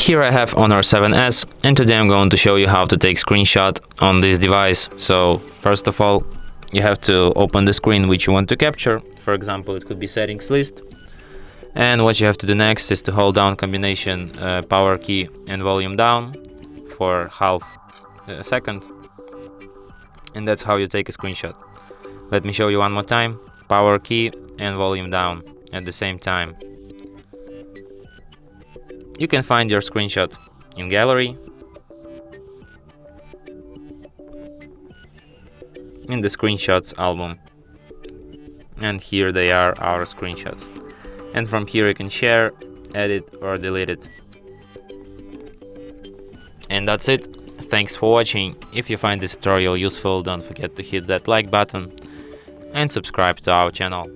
Here I have Honor 7S, and today I'm going to show you how to take screenshot on this device. So first of all, you have to open the screen which you want to capture. For example, it could be settings list. And what you have to do next is to hold down combination power key and volume down for half a second. And that's how you take a screenshot. Let me show you one more time. Power key and volume down at the same time. You can find your screenshot in gallery, in the screenshots album, and here they are, our screenshots. And from here you can share, edit or delete it. And that's it. Thanks for watching. If you find this tutorial useful, don't forget to hit that like button and subscribe to our channel.